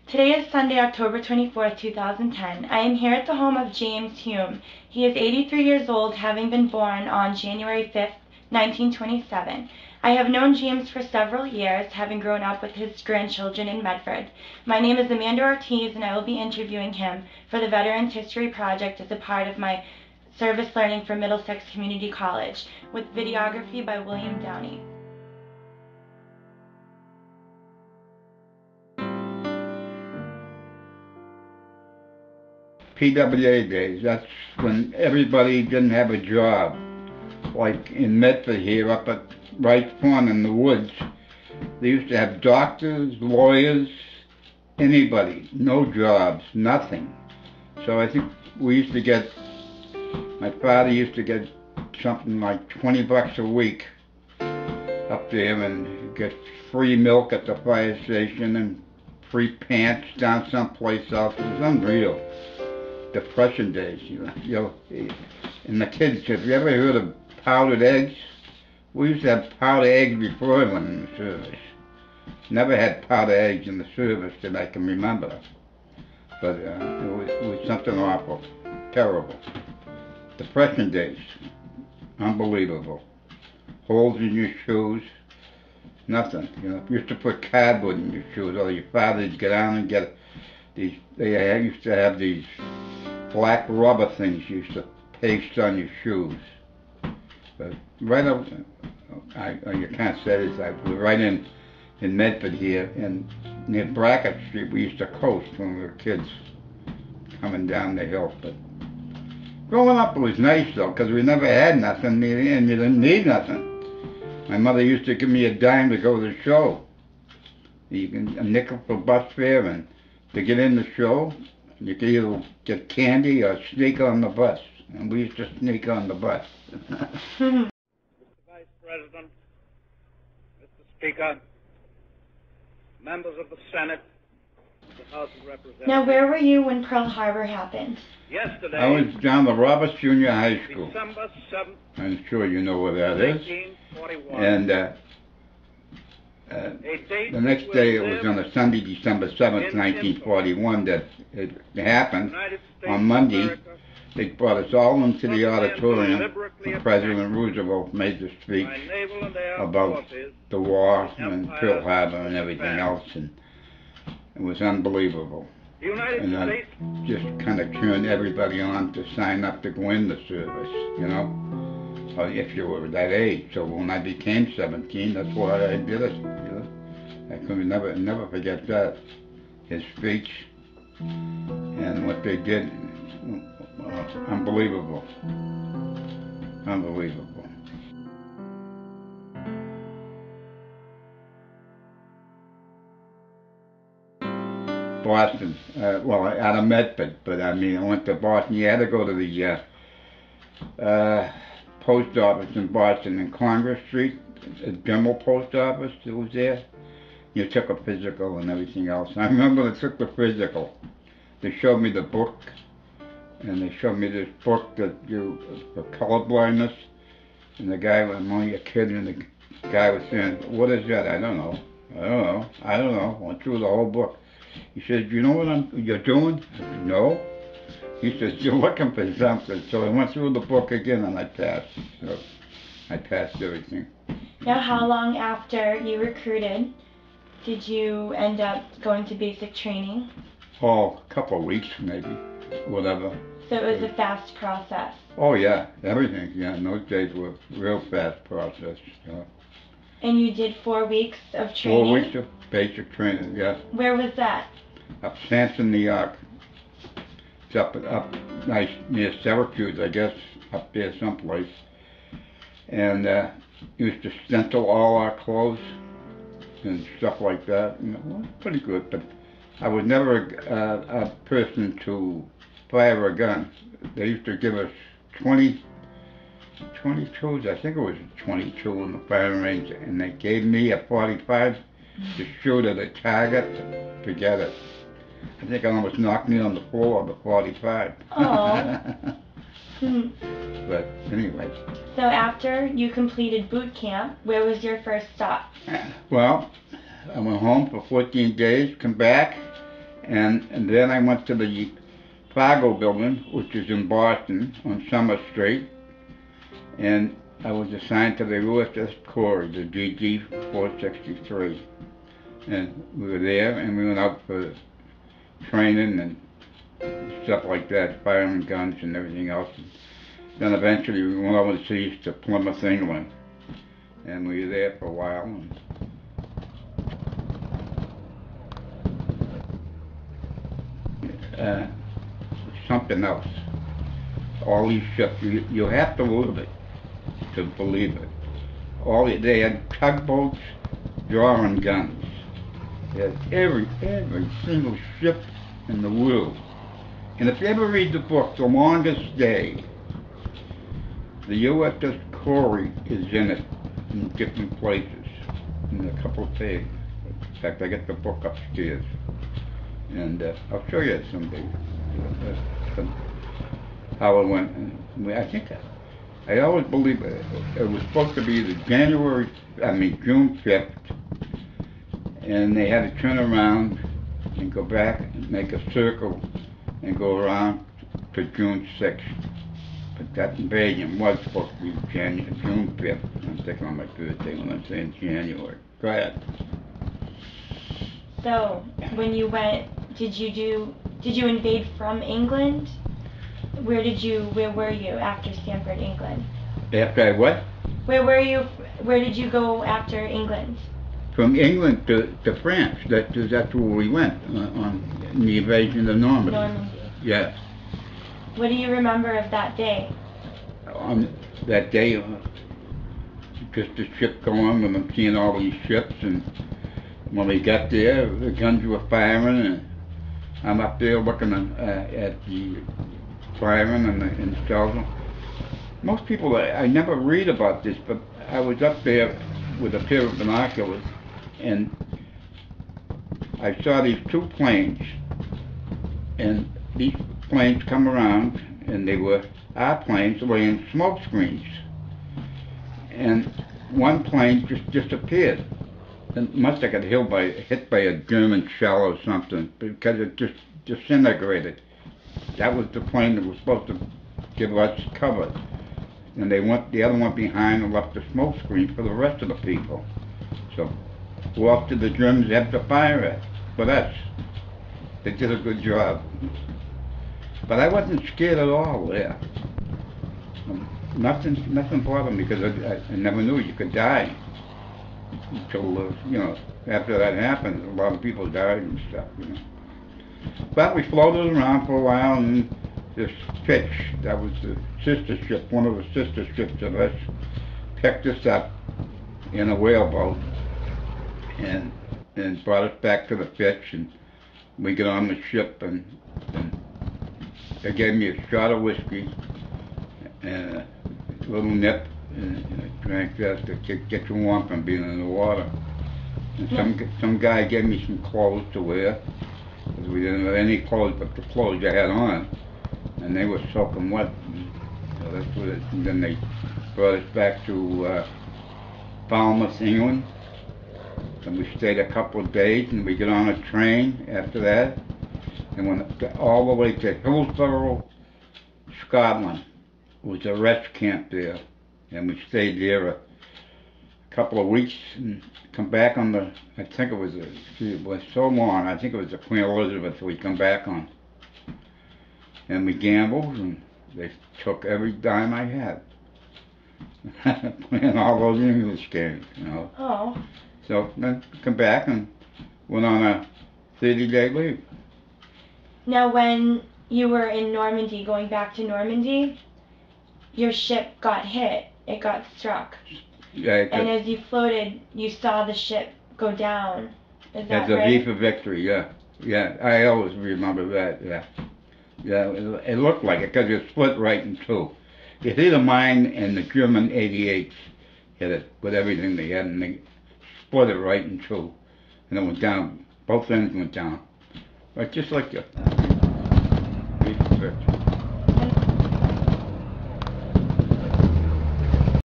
Today is Sunday, October 24th, 2010. I am here at the home of James Hulme. He is 83 years old, having been born on January 5th, 1927. I have known James for several years, having grown up with his grandchildren in Medford. My name is Amanda Ortiz, and I will be interviewing him for the Veterans History Project as a part of my service learning for Middlesex Community College, with videography by William Downey. PWA days, that's when everybody didn't have a job. Like in Medford here, up at Wright Pond in the woods, they used to have doctors, lawyers, anybody, no jobs, nothing. So I think we used to get, my father used to get something like 20 bucks a week up there, and get free milk at the fire station and free pants down someplace else. It was unreal. Depression days, you know. And the kids, have you ever heard of powdered eggs? We used to have powdered eggs before I went in the service. Never had powdered eggs in the service that I can remember. But it was something awful, terrible. Depression days, unbelievable. Holes in your shoes, nothing. You know, you used to put cardboard in your shoes, or your father'd get down and get these. They used to have these black rubber things you used to paste on your shoes. But right up, you can't say this, we're right in Medford here, and near Brackett Street we used to coast when we were kids coming down the hill. But growing up it was nice though, because we never had nothing, and you didn't need nothing. My mother used to give me a dime to go to the show. A nickel for bus fare, and to get in the show, you could either get candy or sneak on the bus. And we used to sneak on the bus. Mr. Vice President, Mr. Speaker, members of the Senate, the House of Representatives. Now, where were you when Pearl Harbor happened? Yesterday, I was down at Roberts Junior High School. December 7th, I'm sure you know where that is. 1941. And the next day, it was on a Sunday, December 7th, 1941, that it happened. On Monday, they brought us all into the auditorium when President Roosevelt made the speech about the war and Pearl Harbor and everything else, and it was unbelievable. And that just kind of turned everybody on to sign up to go in the service, you know, if you were that age. So when I became 17, that's why I did it, you know. I could never forget that, his speech and what they did. Unbelievable. Unbelievable. Boston, well, out of Medford, but I mean, I went to Boston. You had to go to the post office in Boston in Congress Street, the general post office that was there. You took a physical and everything else. I remember they took the physical. They showed me the book, and they showed me this book that for colorblindness, and the guy was only a kid, and the guy was saying, "What is that?" I don't know. Went through the whole book. He said, "You know what you're doing?" I said, "No." He says, "You're looking for something." So I went through the book again, and I passed. So I passed everything. Now, how long after you recruited did you end up going to basic training? Oh, a couple of weeks maybe, whatever. So it was a fast process. Oh yeah, everything. Yeah, in those days were real fast process. And you did 4 weeks of training? 4 weeks of basic training, yeah. Where was that? Up Sanson, New York. It's up nice near Syracuse, I guess, up there someplace. And used to stencil all our clothes and stuff like that. And it was pretty good, but I was never a person to fire a gun. They used to give us 22s, I think it was 22 in the firing range, and they gave me a 45 to shoot at a target. Forget it. I think I almost knocked me on the floor of the 45. Oh. But anyway. So after you completed boot camp, where was your first stop? Well, I went home for 14 days, come back, And then I went to the Fargo building, which is in Boston on Summer Street, and I was assigned to the USS Corps, the GG 463. And we were there, and we went out for training and stuff like that, firing guns and everything else. And then eventually we went overseas to Plymouth, England, and we were there for a while. And, something else. All these ships, you have to live it to believe it. They had tugboats, drawing guns. They had every single ship in the world. And if you ever read the book, The Longest Day, the USS Corey is in it in different places, in a couple of pages. In fact, I got the book upstairs, and I'll show you it someday. How it went. And I think I always believe it was supposed to be the June 5th, and they had to turn around and go back and make a circle and go around to June 6th. But that invasion was supposed to be June 5th. I'm thinking on my birthday when I'm saying January. Go ahead. So, when you went, did you invade from England? Where were you after Stamford, England? After I what? Where were you, where did you go after England? From England to France. That's where we went, on the invasion of Normandy. Normandy. Yes. What do you remember of that day? On that day, just the ship going, and I'm seeing all these ships, and when we got there, the guns were firing, and I'm up there looking at the firing and stuff. Most people, I never read about this, but I was up there with a pair of binoculars, and I saw these two planes, and these planes come around, and they were our planes laying smoke screens, and one plane just disappeared. It must have got hit by a German shell or something, because it just disintegrated. That was the plane that was supposed to give us cover, and the other one behind and left the smoke screen for the rest of the people. So who else did the Germans have to fire at? But us. They did a good job. But I wasn't scared at all there. Nothing bothered me, because I never knew you could die until, after that happened. A lot of people died and stuff, But we floated around for a while, and this Fitch, that was the sister ship, one of the sister ships of us, picked us up in a whaleboat and brought us back to the Fitch, and we got on the ship, and they gave me a shot of whiskey and a little nip, and I drank that to get you warm from being in the water. And some guy gave me some clothes to wear, because we didn't have any clothes but the clothes I had on, and they were soaking wet. So that's what and then they brought us back to Falmouth, England, and we stayed a couple of days, and we got on a train after that, and went all the way to Hillsborough, Scotland. It was a rest camp there, and we stayed there a couple of weeks, and come back on the, I think it was so long, I think it was the Queen Elizabeth we come back on. And we gambled, and they took every dime I had. Playing all those English games, Oh. So then come back and went on a 30-day leave. Now when you were in Normandy, going back to Normandy, your ship got hit. It got struck. Yeah, and as you floated, you saw the ship go down. Is that right? It's a V right? for victory, yeah. Yeah, I always remember that, yeah. Yeah, it looked like it, because it split right in two. It hit a mine, and the German 88s hit it with everything they had, and they split it right in two. And it went down, both ends went down. But just like the V for victory.